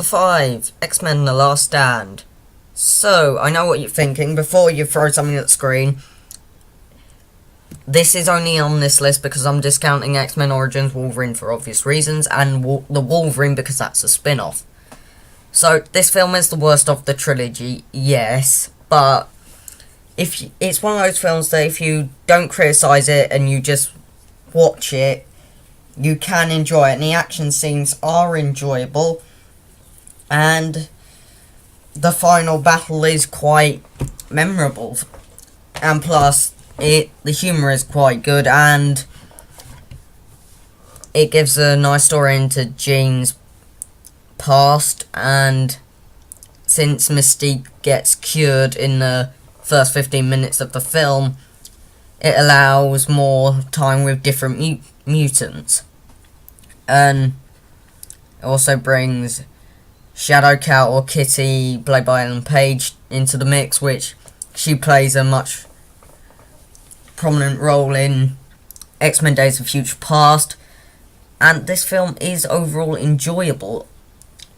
Number 5, X-Men The Last Stand. So, I know what you're thinking. Before you throw something at the screen, this is only on this list because I'm discounting X-Men Origins Wolverine for obvious reasons, and the Wolverine because that's a spin-off. So, this film is the worst of the trilogy, yes, but it's one of those films that if you don't criticise it and you just watch it, you can enjoy it, and the action scenes are enjoyable, and the final battle is quite memorable, and plus the humour is quite good, and it gives a nice story into Jean's past, and since Mystique gets cured in the first 15 minutes of the film, it allows more time with different mutants, and it also brings Shadowcat, or Kitty, played by Ellen Page, into the mix, which she plays a much prominent role in X-Men Days of Future Past, and this film is overall enjoyable,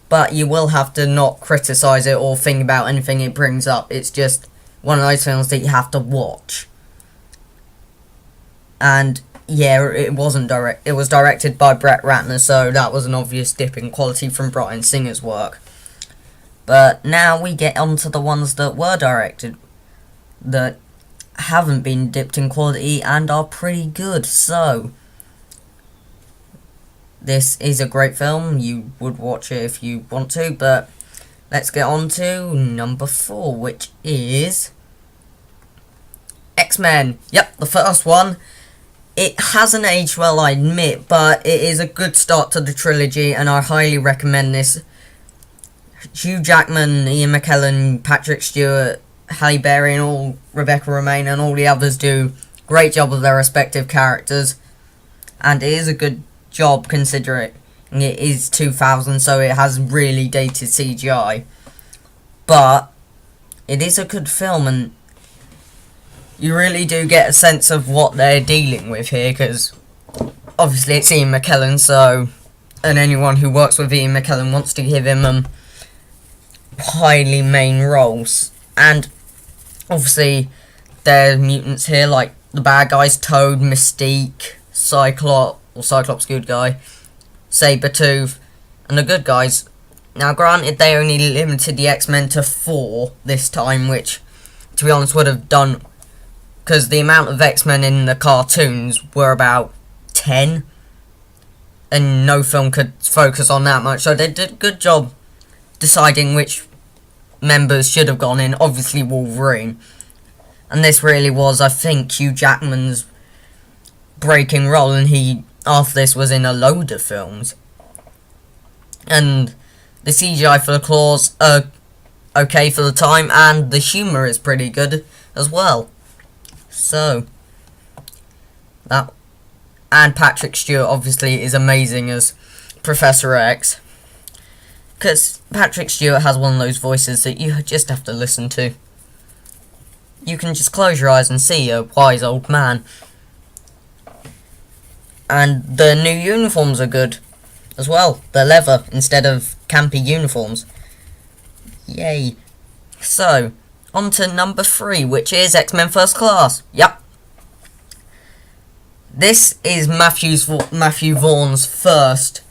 but you will have to not criticise it or think about anything it brings up. It's just one of those films that you have to watch. And yeah, it was directed by Brett Ratner, so that was an obvious dip in quality from Bryan Singer's work. But now we get onto the ones that were directed that haven't been dipped in quality and are pretty good. So this is a great film. You would watch it if you want to, but let's get on to number 4, which is X-Men. Yep, the first one. It hasn't aged well, I admit, but it is a good start to the trilogy, and I highly recommend this. Hugh Jackman, Ian McKellen, Patrick Stewart, Halle Berry, and Rebecca Romijn, and all the others do a great job of their respective characters, and it is a good job considering it is 2000, so it has really dated CGI. But it is a good film, and you really do get a sense of what they're dealing with here, because obviously it's Ian McKellen, so, and anyone who works with Ian McKellen wants to give him highly main roles. And obviously there are mutants here, like the bad guys, Toad, Mystique, Cyclops good guy, Sabretooth, and the good guys. Now granted, they only limited the X-Men to 4 this time, which to be honest would have done, because the amount of X-Men in the cartoons were about 10, and no film could focus on that much, so they did a good job deciding which members should have gone in. Obviously Wolverine, and this really was, I think, Hugh Jackman's breaking role, and he after this was in a load of films, and the CGI for the claws are okay for the time, and the humour is pretty good as well. So that, and Patrick Stewart obviously is amazing as Professor X, because Patrick Stewart has one of those voices that you just have to listen to. You can just close your eyes and see a wise old man. And the new uniforms are good as well. They're leather instead of campy uniforms. Yay. So, on to number 3, which is X-Men First Class. Yep. This is Matthew Vaughn's first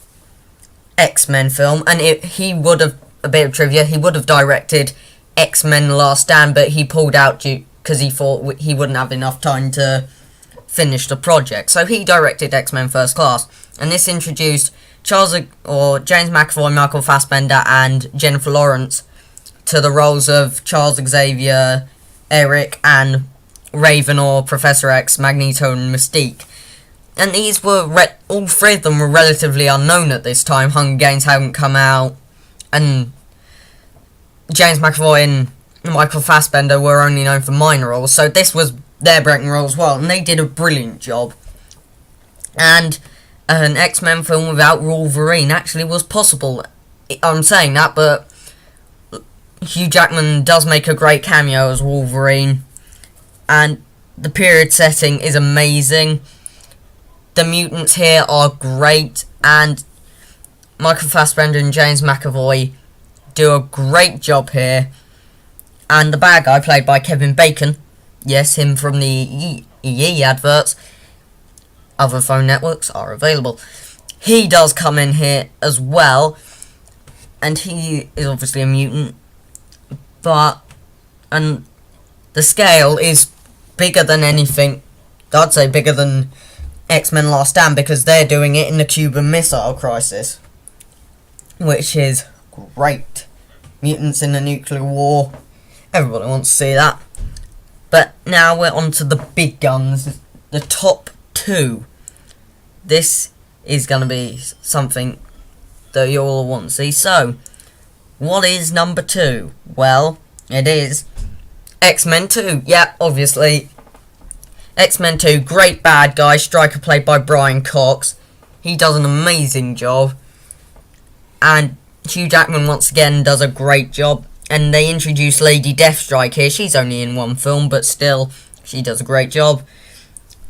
X-Men film, and he would have, a bit of trivia, he would have directed X-Men Last Stand, but he pulled out because he thought he wouldn't have enough time to finish the project. So he directed X-Men First Class, and this introduced James McAvoy, Michael Fassbender, and Jennifer Lawrence to the roles of Charles Xavier, Eric, and Raven, or Professor X, Magneto, and Mystique. And these were, all 3 of them were relatively unknown at this time. Hunger Games hadn't come out, and James McAvoy and Michael Fassbender were only known for minor roles, so this was their breaking role as well, and they did a brilliant job. And an X-Men film without Wolverine actually was possible. I'm saying that, but Hugh Jackman does make a great cameo as Wolverine, and the period setting is amazing. The mutants here are great, and Michael Fassbender and James McAvoy do a great job here. And the bad guy, played by Kevin Bacon, yes, him from the EE adverts, other phone networks are available. He does come in here as well, and he is obviously a mutant, and the scale is bigger than anything. I'd say bigger than X-Men Last Stand, because they're doing it in the Cuban Missile Crisis, which is great. Mutants in the nuclear war. Everybody wants to see that. But now we're on to the big guns, the top two. This is going to be something that you all want to see. So, what is number 2? Well, it is X-Men 2. Yeah, obviously. X-Men 2, great bad guy, Stryker played by Brian Cox. He does an amazing job. And Hugh Jackman once again does a great job. And they introduce Lady Deathstrike here. She's only in one film, but still, she does a great job.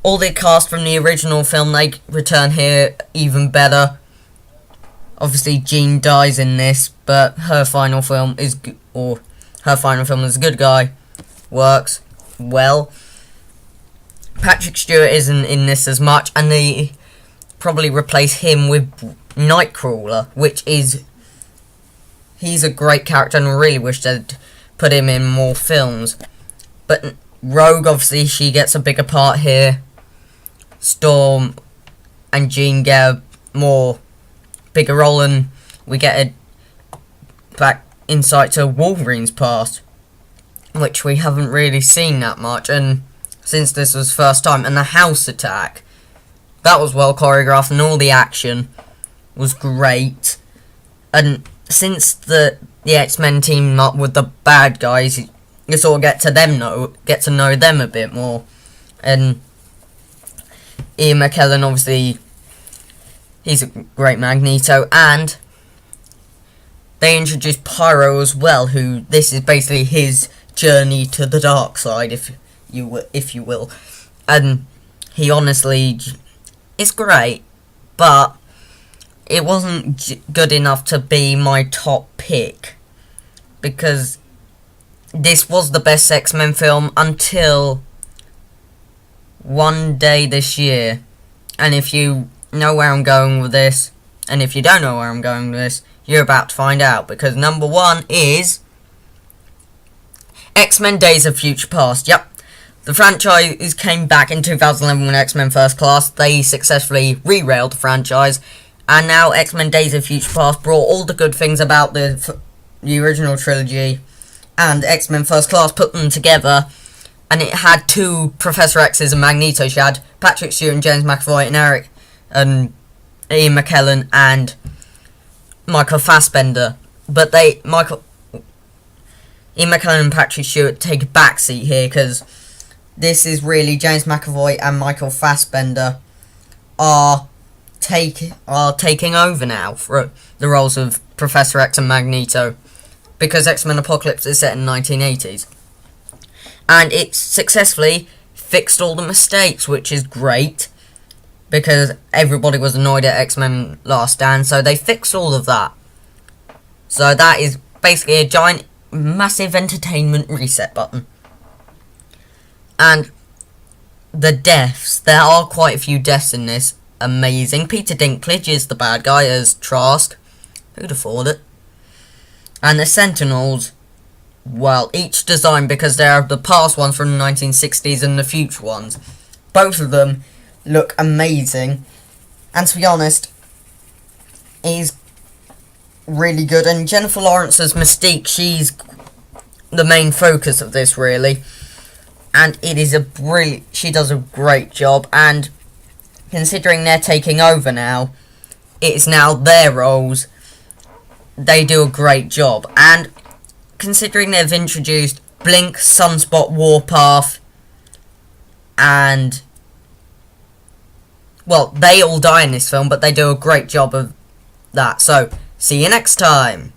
All the cast from the original film, they return here even better. Obviously, Jean dies in this, but her final film is a good guy. Works well. Patrick Stewart isn't in this as much, and they probably replace him with Nightcrawler, he's a great character, and I really wish they'd put him in more films. But Rogue, obviously, she gets a bigger part here. Storm and Jean get a bigger role, and we get a back insight to Wolverine's past, which we haven't really seen that much, and since this was first time. And the house attack, that was well choreographed, and all the action was great. And since the X-Men team up with the bad guys, you sort of get to know them a bit more. And Ian McKellen, obviously, he's a great Magneto, and they introduced Pyro as well, who this is basically his journey to the dark side, if you will. And he honestly is great, but it wasn't good enough to be my top pick, because this was the best X-Men film until one day this year. And if you know where I'm going with this, and if you don't know where I'm going with this, you're about to find out, because number 1 is X-Men Days of Future Past. Yep, the franchise came back in 2011 when X-Men First Class. They successfully re-railed the franchise, and now X-Men Days of Future Past brought all the good things about the original trilogy, and X-Men First Class put them together, and it had 2 Professor X's and Magneto. She had Patrick Stewart and James McAvoy and Ian McKellen and Michael Fassbender. But Ian McKellen and Patrick Stewart take a backseat here, because this is really James McAvoy and Michael Fassbender are taking over now for the roles of Professor X and Magneto, because X-Men Apocalypse is set in the 1980s. And it successfully fixed all the mistakes, which is great, because everybody was annoyed at X-Men Last Stand, so they fixed all of that. So that is basically a giant, massive entertainment reset button. And the deaths, there are quite a few deaths in this. Amazing. Peter Dinklage is the bad guy as Trask. Who'd have thought it? And the Sentinels, well, each designed, because there are the past ones from the 1960s and the future ones. Both of them look amazing. And to be honest, he's really good. And Jennifer Lawrence's Mystique, she's the main focus of this, really. And it is she does a great job. And considering they're taking over now, it's now their roles, they do a great job. And considering they've introduced Blink, Sunspot, Warpath, and, well, they all die in this film, but they do a great job of that. So, see you next time.